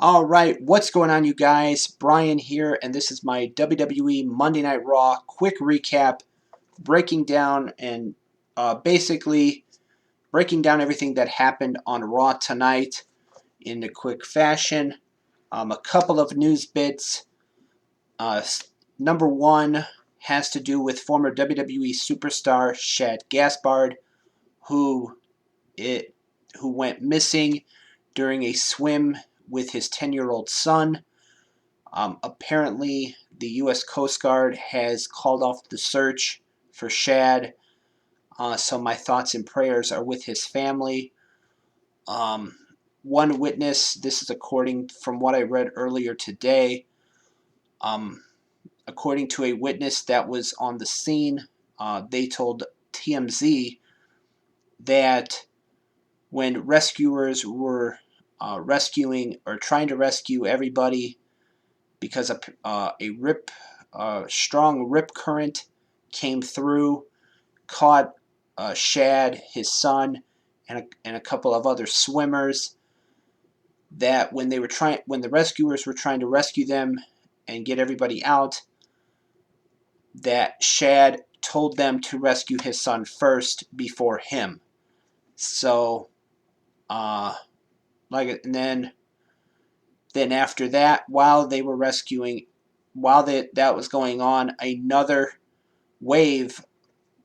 All right, what's going on, you guys? Brian here, and this is my WWE Monday Night Raw quick recap, breaking down and basically breaking down everything that happened on Raw tonight in a quick fashion. A couple of news bits. Number one has to do with former WWE superstar Shad Gaspard, who it who went missing during a swim with his 10-year-old son. Apparently, the U.S. Coast Guard has called off the search for Shad, so my thoughts and prayers are with his family. Um, One witness, this is according from what I read earlier today, um, according to a witness that was on the scene, they told TMZ that when rescuers were rescuing or trying to rescue everybody because a strong rip current came through, caught Shad, his son, and a couple of other swimmers. That when the rescuers were trying to rescue them and get everybody out, that Shad told them to rescue his son first before him. So, and then after that, while they were rescuing, that was going on, another wave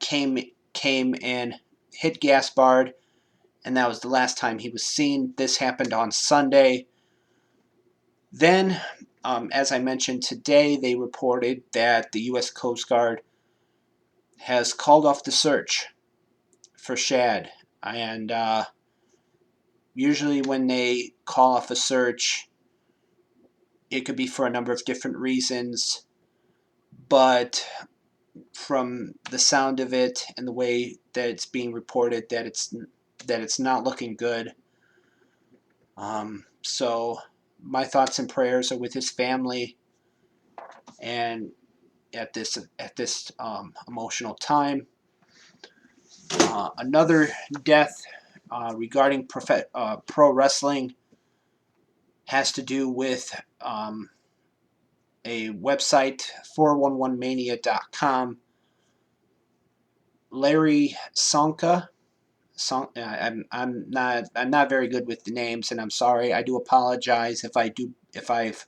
came and hit Gaspard, and that was the last time he was seen. This happened on Sunday. Then, as I mentioned today, they reported that the U.S. Coast Guard has called off the search for Shad, and usually when they call off a search, it could be for a number of different reasons, but from the sound of it and the way that it's being reported, that it's not looking good. So my thoughts and prayers are with his family, and at this emotional time. Another death regarding pro wrestling has to do with a website, 411mania.com. Larry Sonka. I'm not very good with the names, and I'm sorry. I do apologize if I've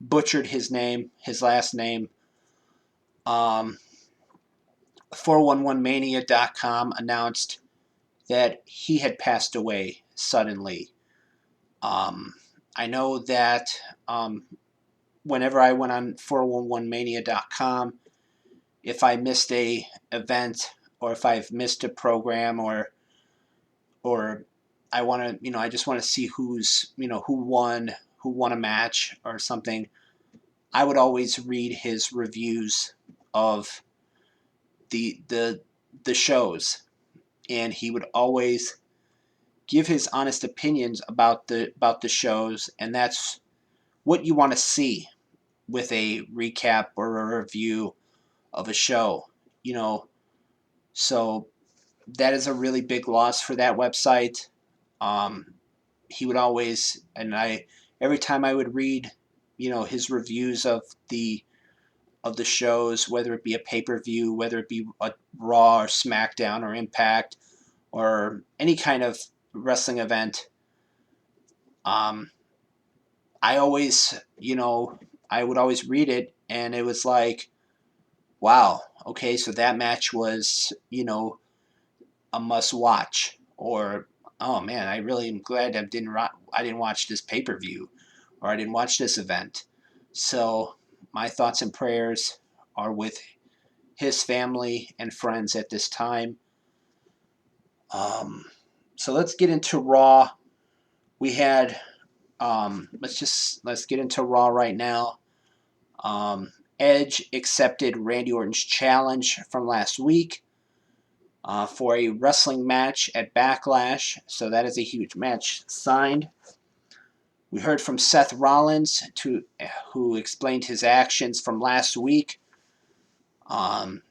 butchered his last name. 411mania.com announced that he had passed away suddenly. I know that whenever I went on 411mania.com, if I missed a event or if I've missed a program or I want to, I just want to see who won a match or something, I would always read his reviews of the shows, and he would always give his honest opinions about the shows, and that's what you want to see with a recap or a review of a show, you know. So that is a really big loss for that website. He would always, and every time I would read, his reviews of the shows, whether it be a pay-per-view, whether it be a Raw or SmackDown or Impact or any kind of wrestling event, I always, I would always read it, and it was like, wow, okay, so that match was, a must watch, or oh man, I really am glad I didn't watch this pay per view, or I didn't watch this event. So my thoughts and prayers are with his family and friends at this time. So let's get into Raw. We had let's get into Raw right now. Edge accepted Randy Orton's challenge from last week for a wrestling match at Backlash, so that is a huge match signed. We heard from Seth Rollins, who explained his actions from last week, um,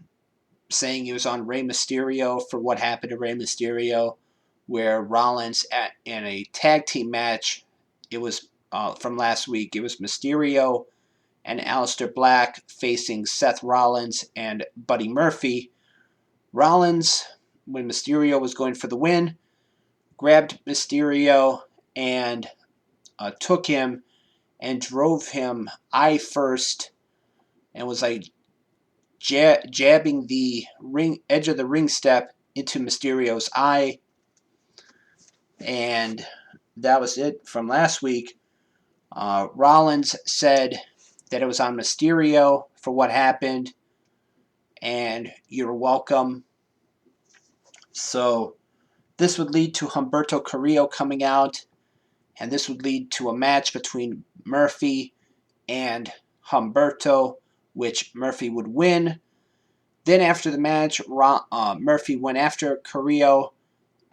saying he was on Rey Mysterio for what happened to Rey Mysterio, where Rollins in a tag team match, it was from last week. It was Mysterio and Aleister Black facing Seth Rollins and Buddy Murphy. Rollins, when Mysterio was going for the win, grabbed Mysterio and took him and drove him eye first and was like jabbing the edge of the ring step into Mysterio's eye. And that was it from last week. Rollins said that it was on Mysterio for what happened, and you're welcome. So this would lead to Humberto Carrillo coming out, and this would lead to a match between Murphy and Humberto, which Murphy would win. Then after the match, Murphy went after Carrillo.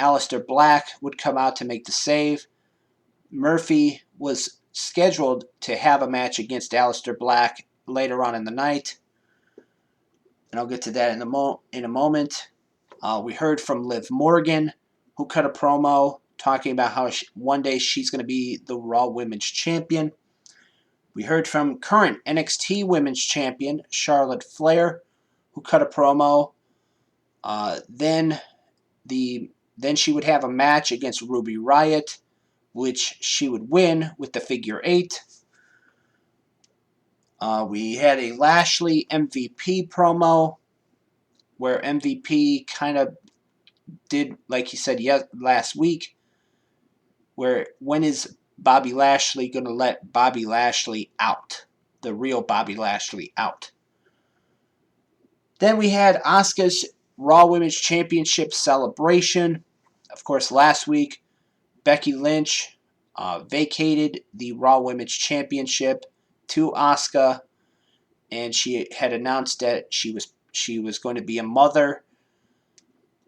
Aleister Black would come out to make the save. Murphy was scheduled to have a match against Aleister Black later on in the night, and I'll get to that in a moment. We heard from Liv Morgan, who cut a promo talking about how one day she's going to be the Raw Women's Champion. We heard from current NXT Women's Champion Charlotte Flair, who cut a promo. Then she would have a match against Ruby Riott, which she would win with the figure 8. We had a Lashley MVP promo where MVP kind of did like he said last week, where when is Bobby Lashley going to let Bobby Lashley out, the real Bobby Lashley out. Then we had Asuka's Raw Women's Championship celebration. Of course, last week, Becky Lynch vacated the Raw Women's Championship to Asuka, and she had announced that she was going to be a mother.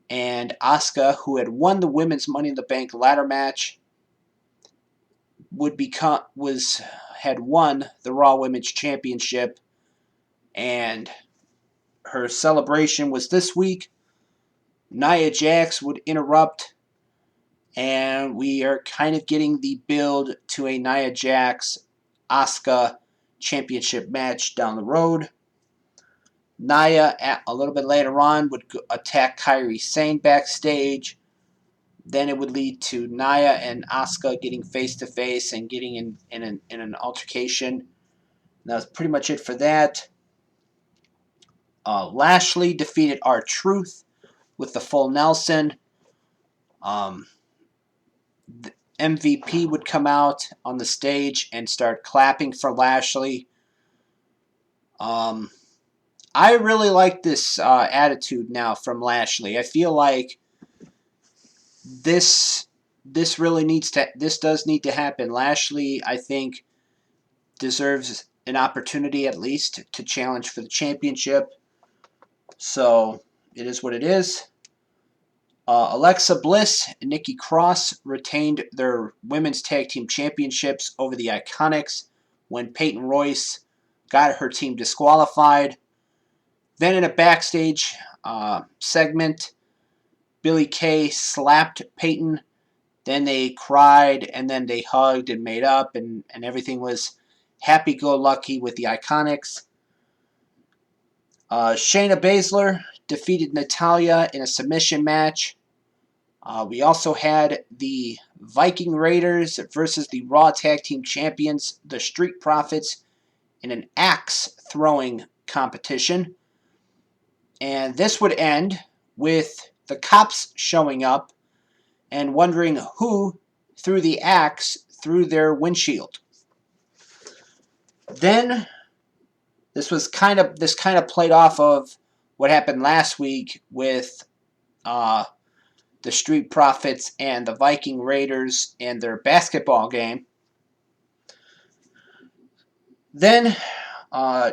And Asuka, who had won the Women's Money in the Bank ladder match, had won the Raw Women's Championship, and her celebration was this week. Nia Jax would interrupt, and we are kind of getting the build to a Nia Jax Asuka championship match down the road. Nia, a little bit later on, would attack Kairi Sane backstage. Then it would lead to Nia and Asuka getting face-to-face and getting in an altercation. That's pretty much it for that. Lashley defeated R-Truth with the full Nelson. The MVP would come out on the stage and start clapping for Lashley. I really like this attitude now from Lashley. I feel like this does need to happen. Lashley, I think, deserves an opportunity at least to challenge for the championship. So it is what it is. Alexa Bliss and Nikki Cross retained their women's tag team championships over the Iconics when Peyton Royce got her team disqualified. Then in a backstage segment, Billie Kay slapped Peyton. Then they cried, and then they hugged and made up, and everything was happy-go-lucky with the Iconics. Shayna Baszler defeated Natalya in a submission match. We also had the Viking Raiders versus the Raw Tag Team Champions, the Street Profits, in an axe-throwing competition. And this would end with the cops showing up and wondering who threw the axe through their windshield. Then this kind of played off of what happened last week with the Street Profits and the Viking Raiders and their basketball game. Then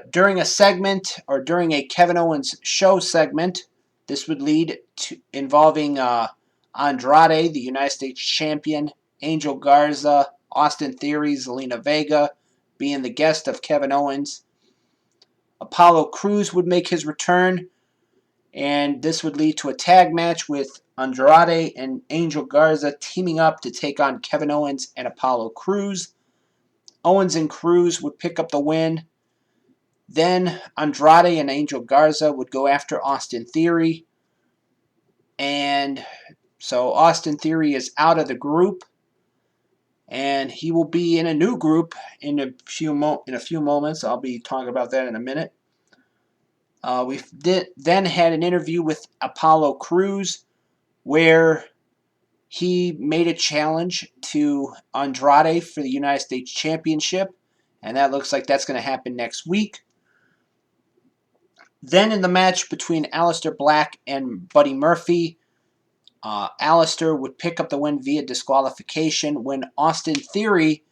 during a Kevin Owens show segment, this would lead to involving Andrade, the United States Champion, Angel Garza, Austin Theory, Zelina Vega, being the guest of Kevin Owens. Apollo Crews would make his return, and this would lead to a tag match with Andrade and Angel Garza teaming up to take on Kevin Owens and Apollo Crews. Owens and Cruz would pick up the win. Then Andrade and Angel Garza would go after Austin Theory. And so Austin Theory is out of the group. And he will be in a new group in a few moments. I'll be talking about that in a minute. We then had an interview with Apollo Crews where he made a challenge to Andrade for the United States Championship, and that looks like that's going to happen next week. Then in the match between Aleister Black and Buddy Murphy, Aleister would pick up the win via disqualification when Austin Theory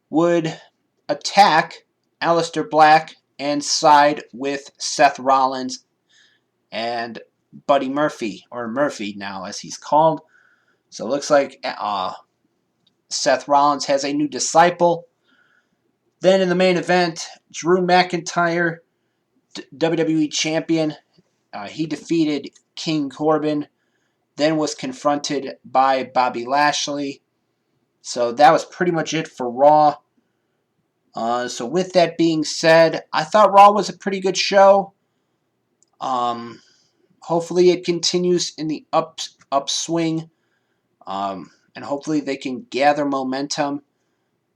would attack Aleister Black and side with Seth Rollins and Buddy Murphy, or Murphy now as he's called. So it looks like Seth Rollins has a new disciple. Then in the main event, Drew McIntyre, WWE Champion, he defeated King Corbin, then was confronted by Bobby Lashley. So that was pretty much it for Raw. So with that being said, I thought Raw was a pretty good show. Hopefully it continues in the upswing. And hopefully they can gather momentum.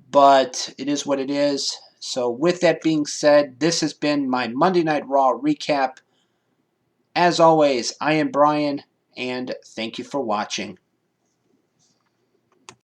But it is what it is. So with that being said, this has been my Monday Night Raw recap. As always, I am Brian, and thank you for watching.